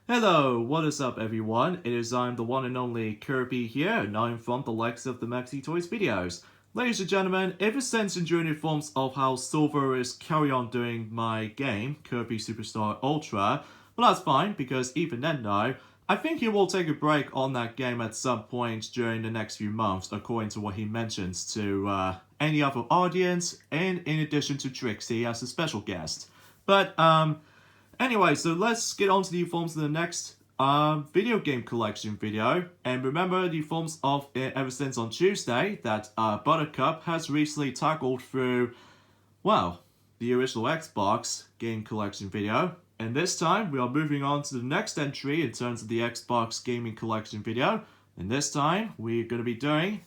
Hello, what is up everyone? I'm the one and only Kirby here, and I'm from the likes of the Maxi Toys videos. Ladies and gentlemen, ever since enjoying the forms of how Silver is carry on doing my game, Kirby Superstar Ultra, but that's fine because even then though, I think he will take a break on that game at some point during the next few months, according to what he mentions to any other audience, and in addition to Trixie as a special guest. But, anyway, so let's get on to the forms of the next video game collection video. And remember the forms of it ever since on Tuesday that Buttercup has recently tackled through, well, the original Xbox game collection video. And this time we are moving on to the next entry in terms of the Xbox gaming collection video. And this time we're going to be doing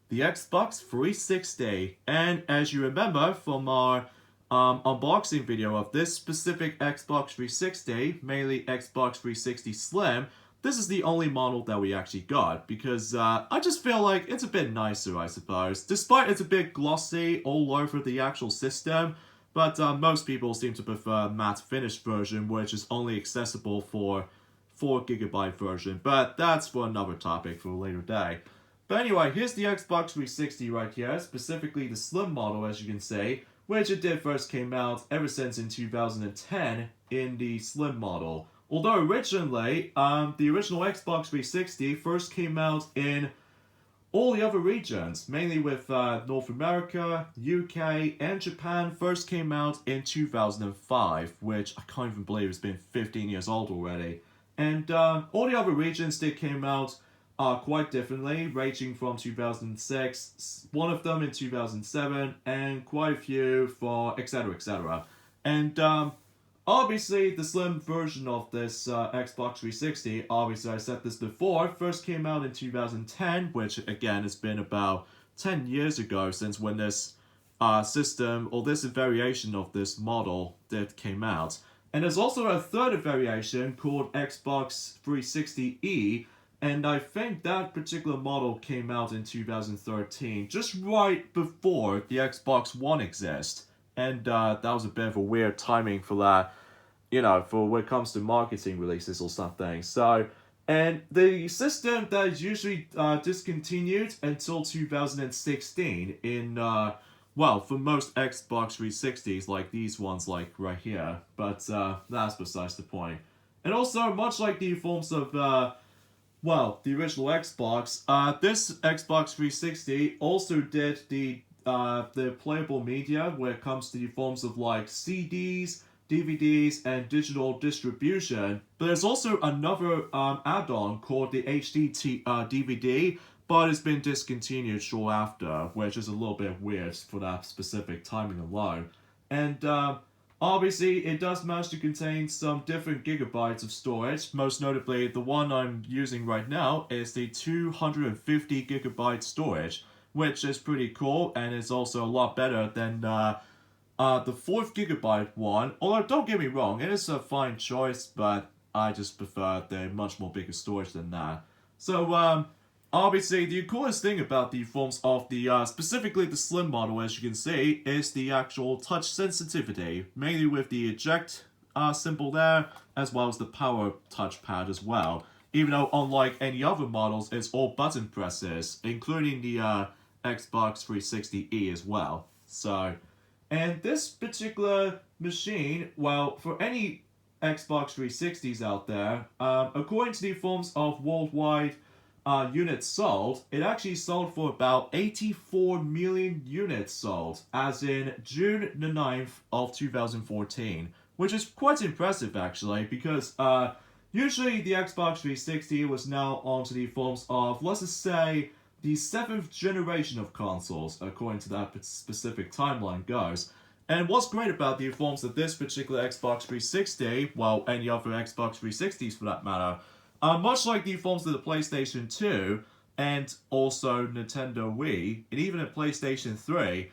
the Xbox 360. And as you remember from our unboxing video of this specific Xbox 360, mainly Xbox 360 Slim, this is the only model that we actually got because I just feel like it's a bit nicer, I suppose. Despite it's a bit glossy all over the actual system, but most people seem to prefer matte finish version, which is only accessible for 4GB version, but that's for another topic for a later day. But anyway, here's the Xbox 360 right here, specifically the Slim model, as you can see, which it did first came out ever since in 2010 in the Slim model. Although originally, the original Xbox 360 first came out in all the other regions, mainly with North America, UK, and Japan first came out in 2005, which I can't even believe it's been 15 years old already. And all the other regions did came out quite differently, ranging from 2006, one of them in 2007, and quite a few for etc. etc. And obviously, the Slim version of this Xbox 360, obviously I said this before, first came out in 2010, which again has been about 10 years ago since when this system, or this variation of this model that came out. And there's also a third variation called Xbox 360E, and I think that particular model came out in 2013, just right before the Xbox One exists. And that was a bit of a weird timing for that, for when it comes to marketing releases or something. So, and the system that is usually discontinued until 2016 in, for most Xbox 360s, like these ones, like right here. But that's besides the point. And also, much like the forms of the original Xbox, this Xbox 360 also did the playable media when it comes to the forms of like CDs, DVDs, and digital distribution. But there's also another add-on called the HD DVD, but it's been discontinued short after, which is a little bit weird for that specific timing alone. And obviously, it does manage to contain some different gigabytes of storage. Most notably, the one I'm using right now is the 250 gigabyte storage, which is pretty cool and is also a lot better than the 4th gigabyte one. Although, don't get me wrong, it is a fine choice, but I just prefer the much more bigger storage than that. So, obviously, the coolest thing about the forms of the, specifically the Slim model, as you can see, is the actual touch sensitivity, mainly with the eject symbol there, as well as the power touchpad as well. Even though, unlike any other models, it's all button presses, including the Xbox 360E as well. So, and this particular machine, well, for any Xbox 360s out there, according to the forms of worldwide units sold, it actually sold for about 84 million units sold, as in June the 9th of 2014, which is quite impressive actually, because usually the Xbox 360 was now onto the forms of, let's just say, the 7th generation of consoles, according to that specific timeline goes. And what's great about the forms of this particular Xbox 360, well, any other Xbox 360s for that matter, much like the forms of the PlayStation 2 and also Nintendo Wii, and even a PlayStation 3,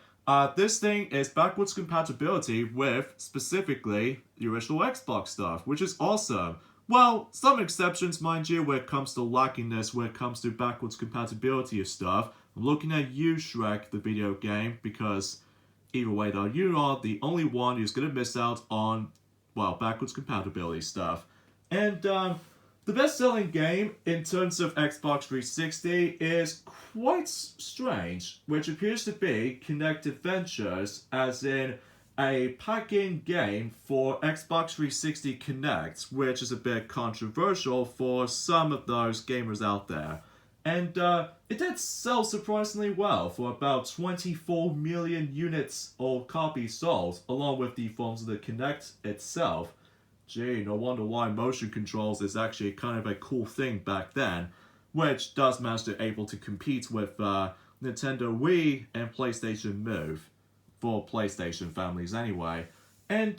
this thing is backwards compatibility with, specifically, the original Xbox stuff, which is awesome. Well, some exceptions, mind you, when it comes to lackingness, when it comes to backwards compatibility of stuff. I'm looking at you, Shrek, the video game, because either way though, you are the only one who's going to miss out on, well, backwards compatibility stuff. And the best-selling game in terms of Xbox 360 is quite strange, which appears to be Kinect Adventures, as in a pack-in game for Xbox 360 Kinect, which is a bit controversial for some of those gamers out there. And it did sell surprisingly well for about 24 million units or copies sold, along with the forms of the Kinect itself. Gee, no wonder why motion controls is actually kind of a cool thing back then, which does manage to able to compete with Nintendo Wii and PlayStation Move, for PlayStation families anyway. And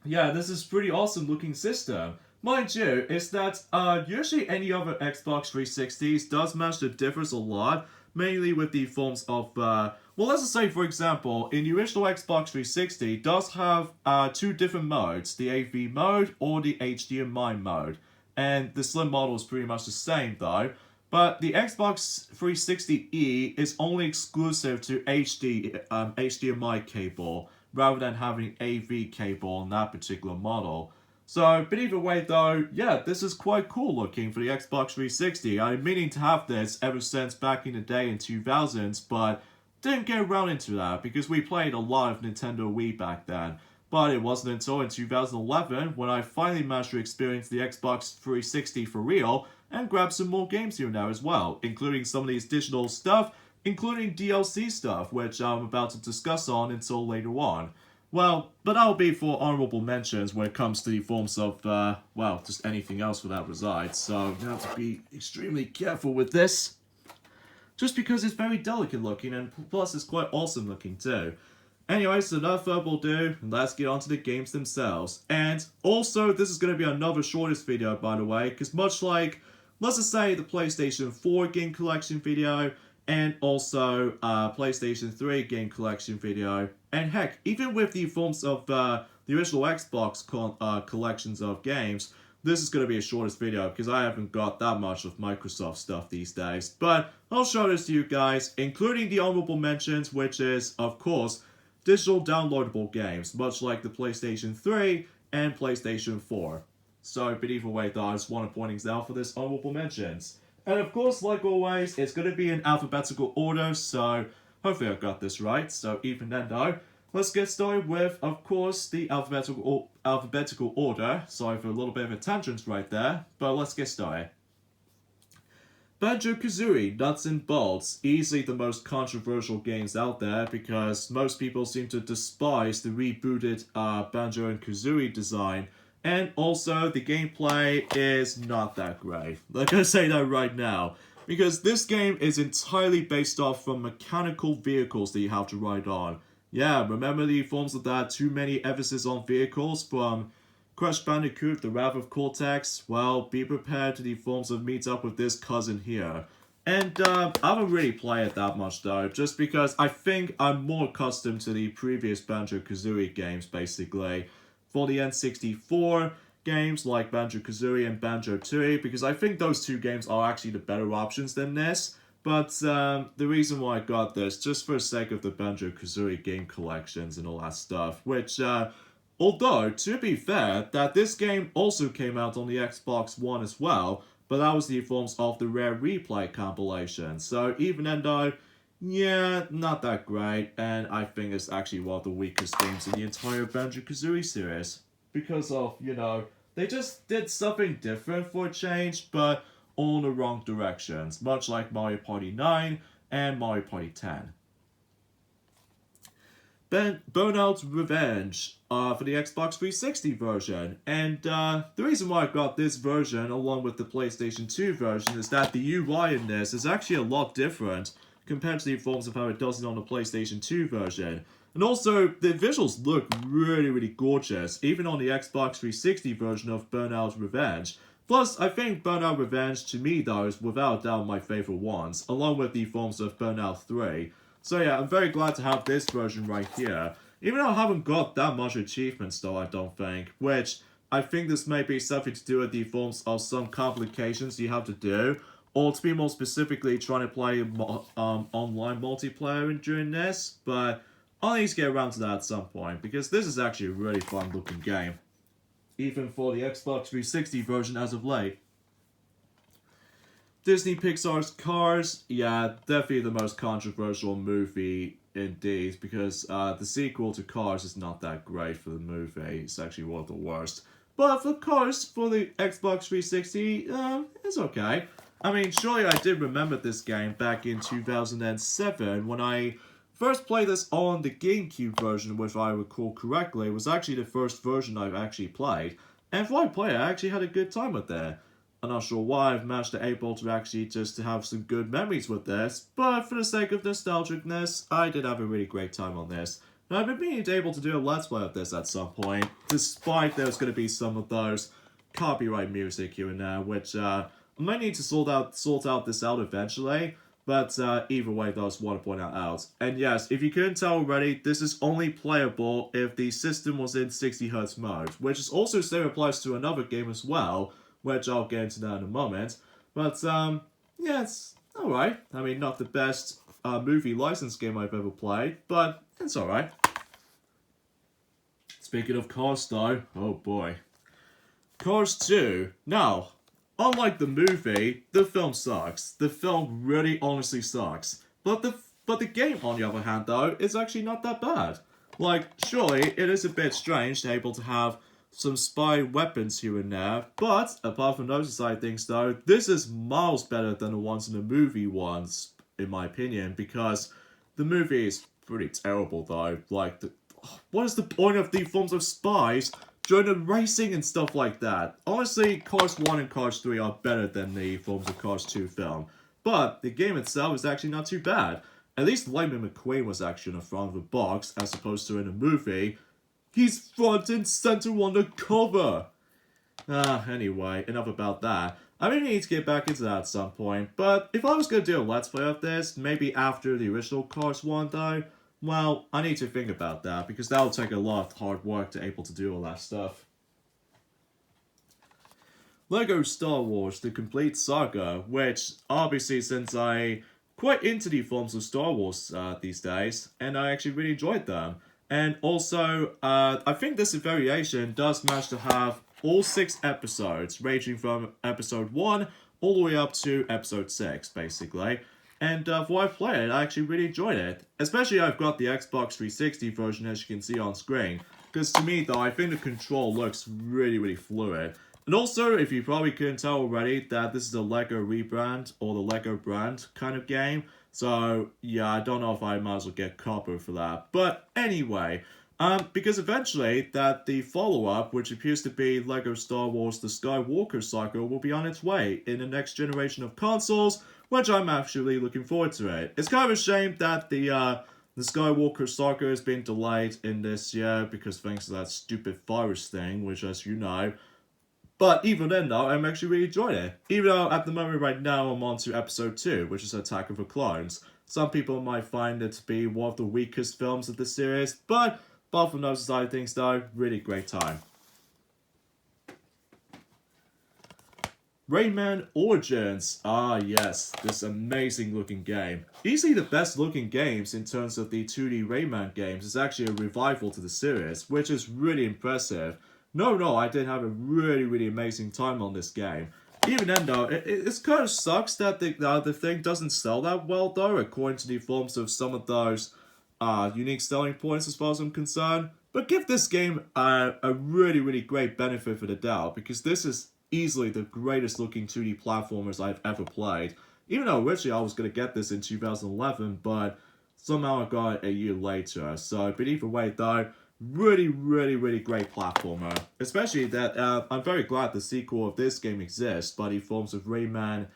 yeah, this is pretty awesome looking system. Mind you, is that usually any other Xbox 360s does manage to differ a lot, mainly with the forms of, well, let's just say, for example, in the original Xbox 360, it does have two different modes, the AV mode or the HDMI mode. And the slim model is pretty much the same though, but the Xbox 360E is only exclusive to HDMI cable, rather than having AV cable on that particular model. So, but either way though, yeah, this is quite cool looking for the Xbox 360. I've been meaning to have this ever since back in the day in 2000s, but didn't get around into that because we played a lot of Nintendo Wii back then. But it wasn't until in 2011 when I finally managed to experience the Xbox 360 for real and grab some more games here and there as well, including some of these digital stuff, including DLC stuff, which I'm about to discuss on until later on. Well, but that'll be for honorable mentions when it comes to the forms of, well, just anything else for that resides. So you have to be extremely careful with this. Just because it's very delicate looking, and plus it's quite awesome looking too. Anyway, so enough further ado, and let's get on to the games themselves. And also, this is going to be another shortest video, by the way, because much like, let's just say, the PlayStation 4 game collection video, and also PlayStation 3 game collection video, and heck, even with the forms of the original Xbox collections of games, this is going to be a shortest video because I haven't got that much of Microsoft stuff these days. But I'll show this to you guys, including the honorable mentions, which is, of course, digital downloadable games, much like the PlayStation 3 and PlayStation 4. So, but either way though, I just want to point things out for this honorable mentions. And of course, like always, it's going to be in alphabetical order, so hopefully I got this right. So even then though, let's get started with, of course, the alphabetical order. Sorry for a little bit of a tangent right there, but let's get started. BanjoKazooie, Nuts and Bolts, easily the most controversial games out there because most people seem to despise the rebooted Banjo and Kazooie design. And also, the gameplay is not that great. Like I say that right now. Because this game is entirely based off from mechanical vehicles that you have to ride on. Yeah, remember the forms of that too many emphasis on vehicles from Crash Bandicoot, The Wrath of Cortex? Well, be prepared to the forms of meet up with this cousin here. And I haven't really played it that much though, just because I think I'm more accustomed to the previous BanjoKazooie games basically. For the N64 games like BanjoKazooie and BanjoTooie, because I think those two games are actually the better options than this. But the reason why I got this, just for the sake of the BanjoKazooie game collections and all that stuff, which, although, to be fair, that this game also came out on the Xbox One as well, but that was the forms of the Rare Replay compilation. So even then though, yeah, not that great, and I think it's actually one of the weakest games in the entire BanjoKazooie series. Because of, you know, they just did something different for a change, but all in the wrong directions, much like Mario Party 9 and Mario Party 10. Burnout Revenge for the Xbox 360 version, and the reason why I got this version along with the PlayStation 2 version is that the UI in this is actually a lot different compared to the forms of how it does it on the PlayStation 2 version. And also, the visuals look really, really gorgeous, even on the Xbox 360 version of Burnout Revenge. Plus, I think Burnout Revenge, to me though, is without doubt my favorite ones, along with the forms of Burnout 3. So yeah, I'm very glad to have this version right here. Even though I haven't got that much achievements though, I don't think, which I think this may be something to do with the forms of some complications you have to do, or to be more specifically, trying to play online multiplayer during this, but I'll need to get around to that at some point, because this is actually a really fun looking game. even for the Xbox 360 version as of late. Disney Pixar's Cars, yeah, definitely the most controversial movie indeed, because the sequel to Cars is not that great for the movie. It's actually one of the worst. But for Cars, for the Xbox 360, it's okay. I mean, surely I did remember this game back in 2007 when I first played this on the GameCube version, which if I recall correctly, was actually the first version I've actually played. And for I played, I actually had a good time with it. I'm not sure why I've managed to able to actually just have some good memories with this, but for the sake of nostalgicness, I did have a really great time on this. And I've been being able to do a Let's Play of this at some point, despite there's going to be some of those copyright music here and there, which I might need to sort out this out eventually, but either way, though, I just want to point that out. And yes, if you couldn't tell already, this is only playable if the system was in 60Hz mode, which is also same applies to another game as well, which I'll get into that in a moment. But, yeah, it's alright. I mean, not the best movie license game I've ever played, but it's alright. Speaking of Cars, though, oh boy. Cars 2. Now, unlike the movie, the film sucks. The film really honestly sucks. But the game, on the other hand, though, is actually not that bad. Like, surely, it is a bit strange to be able to have some spy weapons here and there, but apart from those side things though, this is miles better than the ones in the movie ones, in my opinion, because the movie is pretty terrible though. Like, what is the point of the forms of spies during the racing and stuff like that? Honestly, Cars 1 and Cars 3 are better than the forms of Cars 2 film, but the game itself is actually not too bad. At least Lightning McQueen was actually in the front of the box, as opposed to in the movie. He's front and center on the cover! Anyway, enough about that. I may need to get back into that at some point, but if I was going to do a Let's Play of this, maybe after the original Cars 1 though, well, I need to think about that, because that'll take a lot of hard work to able to do all that stuff. Lego Star Wars The Complete Saga, which, obviously since I'm quite into the forms of Star Wars these days, and I actually really enjoyed them. And also, I think this variation does manage to have all 6 episodes, ranging from episode 1 all the way up to episode 6, basically. And for what I played, I actually really enjoyed it. Especially I've got the Xbox 360 version, as you can see on screen. Because to me, though, I think the control looks really, really fluid. And also, if you probably couldn't tell already, that this is a Lego rebrand, or the Lego brand kind of game. So, yeah, I don't know if I might as well get copper for that. But anyway, because eventually that the follow-up, which appears to be Lego Star Wars The Skywalker Saga, will be on its way in the next generation of consoles, which I'm actually looking forward to it. It's kind of a shame that the Skywalker Saga has been delayed in this year because thanks to that stupid virus thing, which as you know. But even then though, I'm actually really enjoying it. Even though at the moment right now I'm on to episode 2, which is Attack of the Clones. Some people might find it to be one of the weakest films of the series, but apart from those side things though, really great time. Rayman Origins. Ah yes, this amazing looking game. Easily the best looking games in terms of the 2D Rayman games is actually a revival to the series, which is really impressive. No, I did have a really amazing time on this game. Even then though, it kind of sucks that the thing doesn't sell that well though, according to the forms of some of those unique selling points as far as I'm concerned. But give this game a really great benefit for the doubt, because this is easily the greatest looking 2D platformers I've ever played. Even though originally I was going to get this in 2011, but somehow I got it a year later. So, but either way though, really great platformer. Especially that I'm very glad the sequel of this game exists, by the forms of Rayman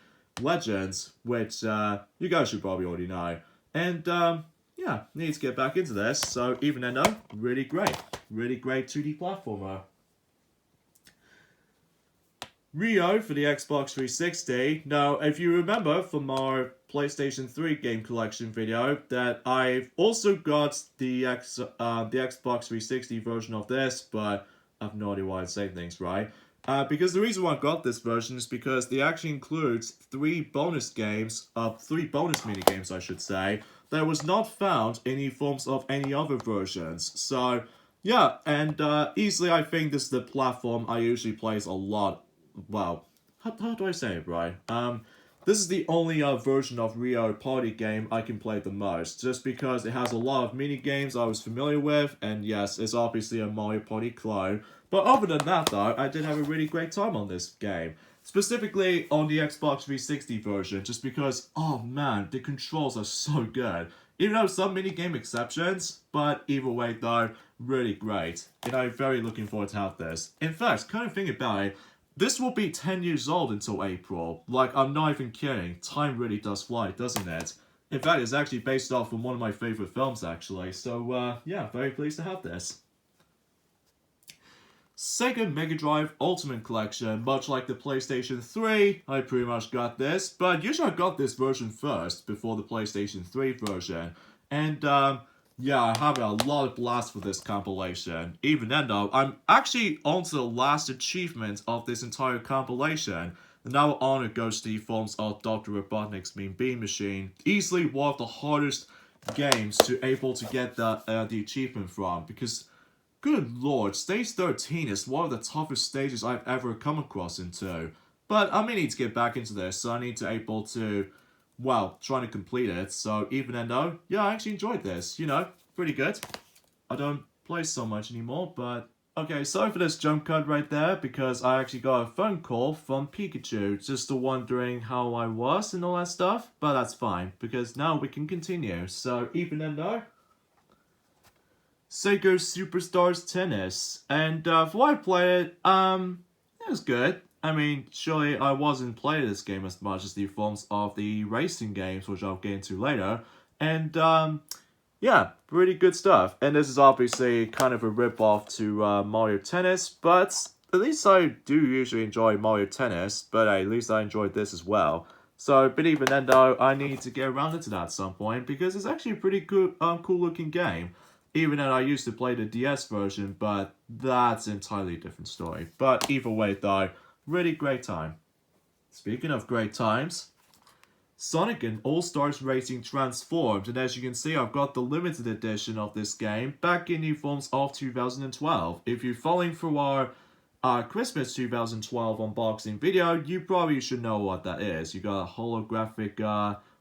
Legends, which you guys should probably already know. And yeah, need to get back into this. So even then though, really great 2D platformer. Rio for the Xbox 360. Now, if you remember from our PlayStation 3 game collection video, that I've also got the Xbox 360 version of this, but I have no idea why I'm saying things right. Because the reason why I got this version is because it actually includes 3 bonus minigames, I should say, that was not found in any forms of any other versions. So, Yeah, and easily I think this is the platform I usually plays a lot. Well, how do I say it, right? This is the only version of Rio Party game I can play the most, just because it has a lot of mini games I was familiar with, and yes, it's obviously a Mario Party clone. But other than that, though, I did have a really great time on this game. Specifically on the Xbox 360 version, just because, oh man, the controls are so good. Even though some mini-game exceptions, but either way though, really great. And I'm very looking forward to have this. In fact, kind of thinking about it, this will be 10 years old until April. Like, I'm not even kidding. Time really does fly, doesn't it? In fact, it's actually based off of one of my favorite films, actually. So, yeah, very pleased to have this. Sega Mega Drive Ultimate Collection, much like the PlayStation 3, I pretty much got this, but usually I got this version first, before the PlayStation 3 version. And, yeah, I'm having a lot of blast with this compilation. Even then though, I'm actually on to the last achievement of this entire compilation. And now honor goes to the forms of Dr. Robotnik's Mean Bean Machine. Easily one of the hardest games to able to get the achievement from, because good lord, stage 13 is one of the toughest stages I've ever come across into. But I may need to get back into this, so I need to able to, well, trying to complete it. So even then though, yeah, I actually enjoyed this. You know, pretty good. I don't play so much anymore, but okay, sorry for this jump cut right there, because I actually got a phone call from Pikachu, just wondering how I was and all that stuff. But that's fine, because now we can continue. So even then though, Sega Superstars Tennis, and for what I played it, it was good. I mean, surely I wasn't playing this game as much as the forms of the racing games, which I'll get into later, and yeah, pretty good stuff. And this is obviously kind of a rip-off to Mario Tennis, but at least I do usually enjoy Mario Tennis, but at least I enjoyed this as well. So, but even then though, I need to get around into that at some point, because it's actually a pretty good, cool looking game. Even though I used to play the DS version, but that's an entirely different story. But either way though, really great time. Speaking of great times, Sonic and All-Stars Racing Transformed, and as you can see, I've got the limited edition of this game back in the forms of 2012. If you're following through our Christmas 2012 unboxing video, you probably should know what that is. You got a holographic,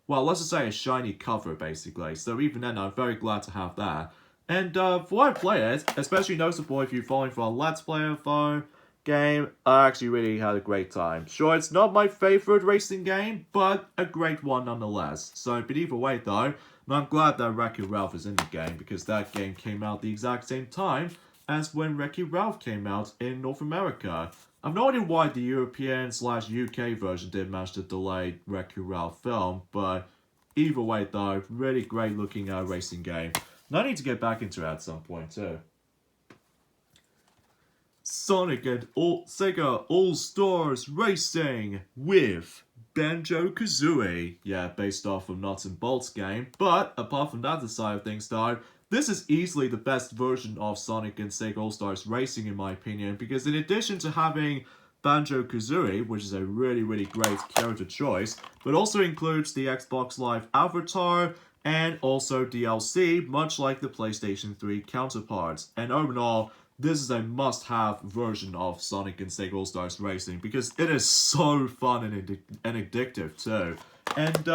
well, let's just say a shiny cover, basically. So even then, I'm very glad to have that. And for what I play it, especially noticeable if you're following for a Let's Play phone game, I actually really had a great time. Sure, it's not my favorite racing game, but a great one nonetheless. So, but either way though, I'm glad that Wreck-It Ralph is in the game, because that game came out the exact same time as when Wreck-It Ralph came out in North America. I've no idea why the European/UK version didn't manage to delay Wreck-It Ralph film, but either way though, really great looking racing game. And I need to get back into it at some point too. Sonic and Sega All-Stars Racing with BanjoKazooie. Yeah, based off of Nuts and Bolts game. But apart from that side of things though, this is easily the best version of Sonic and Sega All-Stars Racing in my opinion, because in addition to having BanjoKazooie, which is a really, really great character choice, but also includes the Xbox Live avatar, and also DLC, much like the PlayStation 3 counterparts. And overall, this is a must-have version of Sonic and Sega All-Stars Racing, because it is so fun and addictive too. And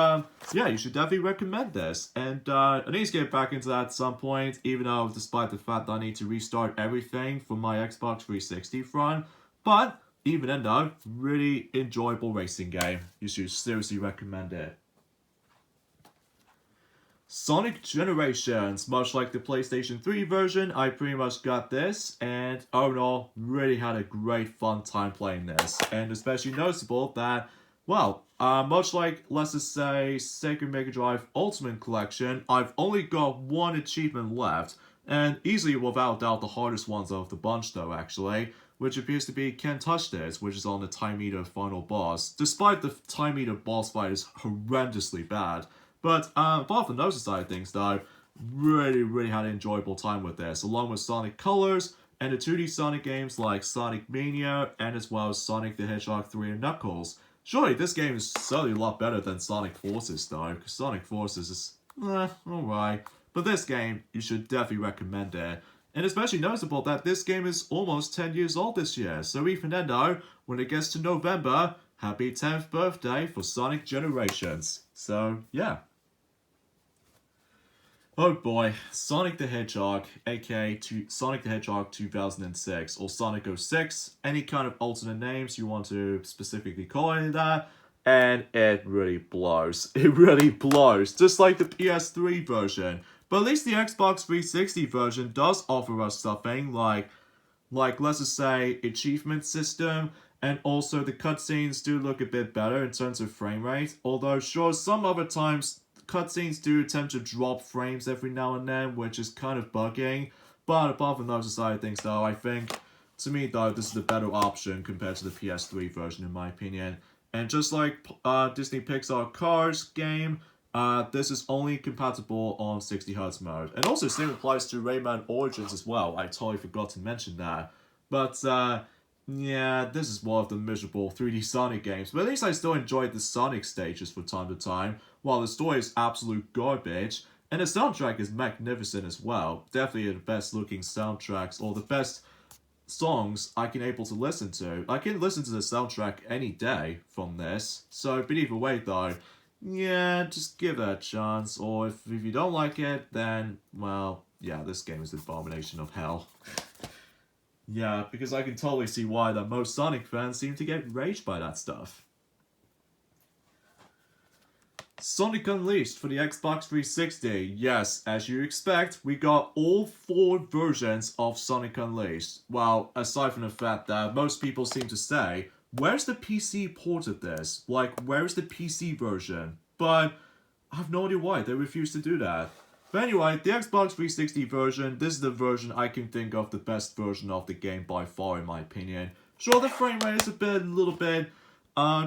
yeah, you should definitely recommend this. And I need to get back into that at some point, even though despite the fact that I need to restart everything from my Xbox 360 front. But even then though, really enjoyable racing game. You should seriously recommend it. Sonic Generations, much like the PlayStation 3 version, I pretty much got this, and overall, really had a great fun time playing this. And especially noticeable that, well, much like, let's just say, Sega Mega Drive Ultimate Collection, I've only got one achievement left, and easily without doubt the hardest ones of the bunch though, actually, which appears to be Can't Touch This, which is on the Time Eater final boss, despite the Time Eater boss fight is horrendously bad. But apart from those side of things though, really had an enjoyable time with this, along with Sonic Colors and the 2D Sonic games like Sonic Mania and as well as Sonic the Hedgehog 3 and Knuckles. Surely this game is certainly a lot better than Sonic Forces though, because Sonic Forces is alright. But this game, you should definitely recommend it. And especially noticeable that this game is almost 10 years old this year, so even then though, when it gets to November, happy 10th birthday for Sonic Generations. So, yeah. Oh boy, Sonic the Hedgehog, aka Sonic the Hedgehog 2006, or Sonic 06, any kind of alternate names you want to specifically call it that, and it really blows. It really blows, just like the PS3 version. But at least the Xbox 360 version does offer us something like let's just say achievement system, and also the cutscenes do look a bit better in terms of frame rate, although sure, some other times cutscenes do tend to drop frames every now and then, which is kind of bugging. But apart from those side of things though, I think, to me though, this is the better option compared to the PS3 version in my opinion. And just like Disney Pixar Cars game, this is only compatible on 60Hz mode. And also same applies to Rayman Origins as well, I totally forgot to mention that. But yeah, this is one of the miserable 3D Sonic games, but at least I still enjoyed the Sonic stages from time to time, while the story is absolute garbage, and the soundtrack is magnificent as well. Definitely the best looking soundtracks, or the best songs I can able to listen to. I can listen to the soundtrack any day from this, so but either way though, yeah, just give it a chance, or if you don't like it, then, well, yeah, this game is an abomination of hell. Yeah, because I can totally see why that most Sonic fans seem to get enraged by that stuff. Sonic Unleashed for the Xbox 360. Yes, as you expect, we got all 4 versions of Sonic Unleashed. Well, aside from the fact that most people seem to say, where's the PC port of this? Like, where's the PC version? But I have no idea why they refuse to do that. But anyway, the Xbox 360 version, this is the version I can think of the best version of the game by far in my opinion. Sure, the frame rate is a little bit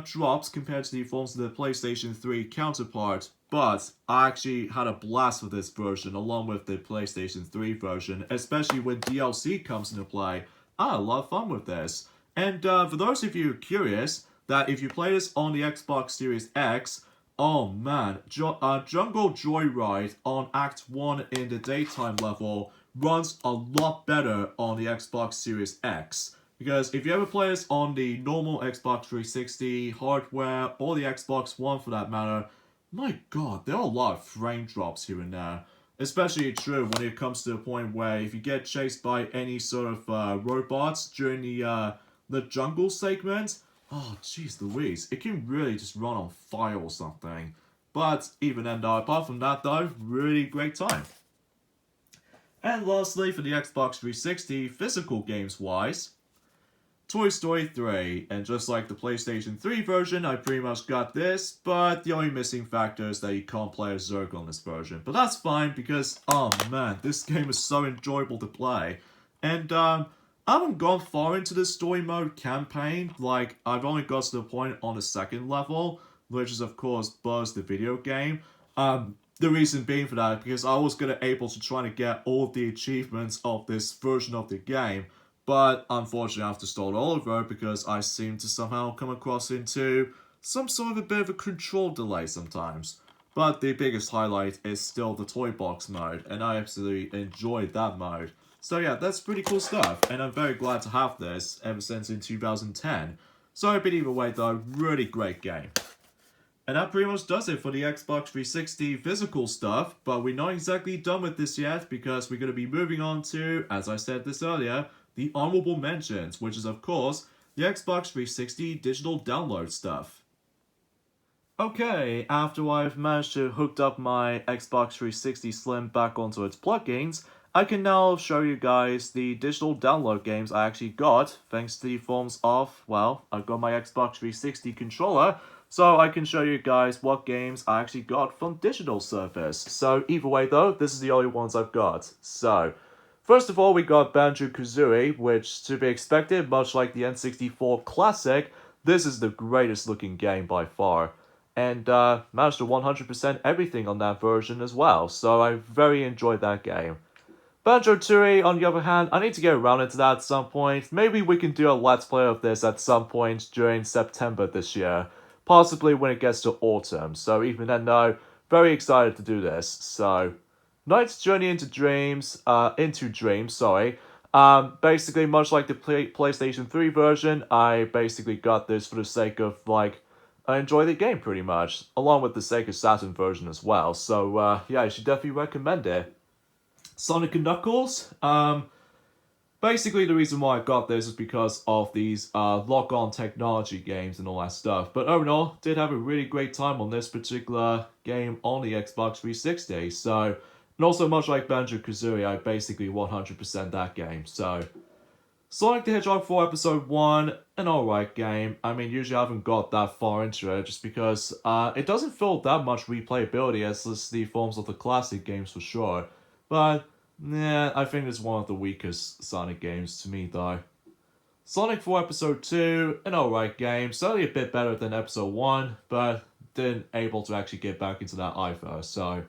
drops compared to the forms of the PlayStation 3 counterpart, but I actually had a blast with this version along with the PlayStation 3 version, especially when DLC comes into play. I had a lot of fun with this. And for those of you curious, that if you play this on the Xbox Series X, oh man, Jungle Joyride on Act 1 in the daytime level runs a lot better on the Xbox Series X. Because if you ever play this on the normal Xbox 360 hardware, or the Xbox One for that matter, my god, there are a lot of frame drops here and there. Especially true when it comes to the point where if you get chased by any sort of robots during the jungle segment, oh, jeez Louise, it can really just run on fire or something. But even then though, apart from that though, really great time. And lastly, for the Xbox 360, physical games wise, Toy Story 3, and just like the PlayStation 3 version, I pretty much got this, but the only missing factor is that you can't play as Zurg on this version. But that's fine because, oh man, this game is so enjoyable to play. And I haven't gone far into the story mode campaign, like I've only got to the point on the second level, which is of course Buzz the video game. The reason being for that, because I was able to try to get all of the achievements of this version of the game, but unfortunately I have to start all over because I seem to somehow come across into some sort of a bit of a control delay sometimes. But the biggest highlight is still the toy box mode, and I absolutely enjoyed that mode. So yeah, that's pretty cool stuff, and I'm very glad to have this ever since in 2010. So but either way though, really great game. And that pretty much does it for the Xbox 360 physical stuff, but we're not exactly done with this yet because we're going to be moving on to, as I said this earlier, the honorable mentions, which is of course the Xbox 360 digital download stuff. Okay, after I've managed to hook up my Xbox 360 Slim back onto its plugins, I can now show you guys the digital download games I actually got, thanks to the forms of, well, I've got my Xbox 360 controller, so I can show you guys what games I actually got from digital service. So either way though, this is the only ones I've got. So, first of all, we got BanjoKazooie, which, to be expected, much like the N64 Classic, this is the greatest looking game by far. And managed to 100% everything on that version as well, so I very enjoyed that game. BanjoTooie, on the other hand, I need to get around into that at some point. Maybe we can do a Let's Play of this at some point during September this year. Possibly when it gets to autumn, so even then though, very excited to do this, so Knight's Journey into Dreams, sorry. Basically, much like the PlayStation 3 version, I basically got this for the sake of, like, I enjoy the game pretty much, along with the Sega Saturn version as well. So, yeah, I should definitely recommend it. Sonic and Knuckles, basically, the reason why I got this is because of these lock-on technology games and all that stuff. But overall, did have a really great time on this particular game on the Xbox 360. So, and also much like BanjoKazooie, I basically 100% that game. So, Sonic the Hedgehog 4 Episode 1, an alright game. I mean, usually I haven't got that far into it just because it doesn't feel that much replayability as the forms of the classic games for sure. But, yeah, I think it's one of the weakest Sonic games to me though. Sonic 4 Episode 2, an alright game, certainly a bit better than Episode 1, but didn't able to actually get back into that either, so...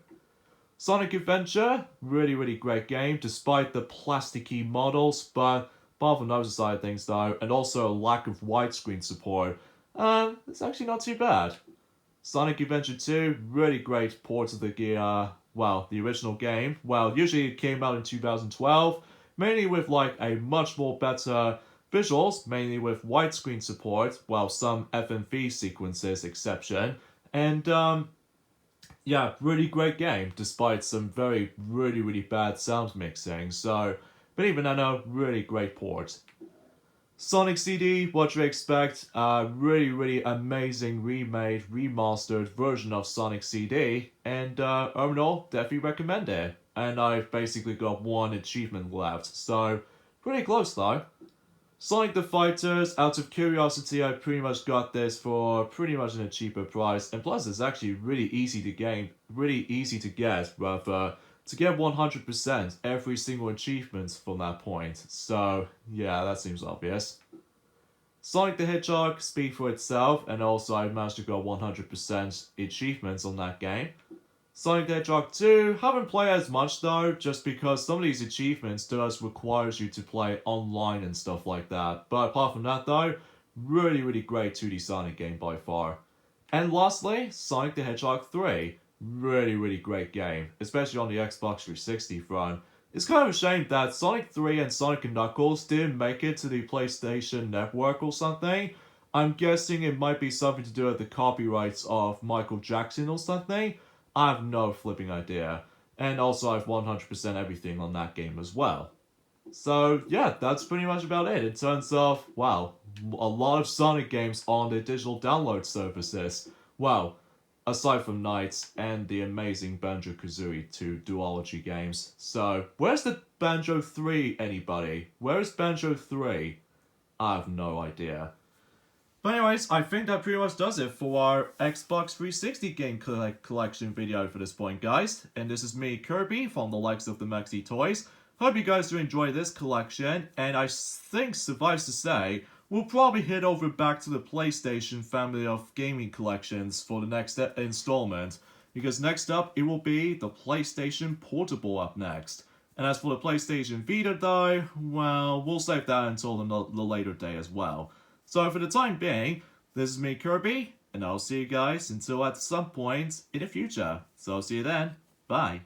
Sonic Adventure, really great game, despite the plasticky models, but apart from those side of things though, and also a lack of widescreen support, it's actually not too bad. Sonic Adventure 2, really great port of the the original game. Well, usually it came out in 2012, mainly with like a much more better visuals, mainly with widescreen support, well, some FMV sequences exception, and yeah, really great game, despite some really bad sound mixing, so, but even then, a really great port. Sonic CD, what you expect, really amazing remade, remastered version of Sonic CD, and overall, definitely recommend it. And I've basically got one achievement left, so pretty close though. Sonic the Fighters, out of curiosity, I pretty much got this for pretty much a cheaper price, and plus it's actually really easy to get, rather, to get 100% every single achievement from that point. So, yeah, that seems obvious. Sonic the Hedgehog speaks for itself, and also I managed to go 100% achievements on that game. Sonic the Hedgehog 2, haven't played as much though, just because some of these achievements does requires you to play online and stuff like that. But apart from that though, really great 2D Sonic game by far. And lastly, Sonic the Hedgehog 3, really great game, especially on the Xbox 360 front. It's kind of a shame that Sonic 3 and Sonic and Knuckles didn't make it to the PlayStation Network or something. I'm guessing it might be something to do with the copyrights of Michael Jackson or something. I have no flipping idea. And also I have 100% everything on that game as well. So yeah, that's pretty much about it in terms of, wow, a lot of Sonic games on the digital download services. Well, aside from Knights and the amazing BanjoKazooie 2 duology games. So, where's the Banjo 3, anybody? Where's Banjo 3? I have no idea. But anyways, I think that pretty much does it for our Xbox 360 game collection video for this point, guys. And this is me, Kirby, from the likes of the Maxi Toys. Hope you guys do enjoy this collection, and I think, suffice to say, we'll probably head over back to the PlayStation family of gaming collections for the next installment. Because next up, it will be the PlayStation Portable up next. And as for the PlayStation Vita though, well, we'll save that until the later day as well. So for the time being, this is me, Kirby, and I'll see you guys until at some point in the future. So I'll see you then. Bye.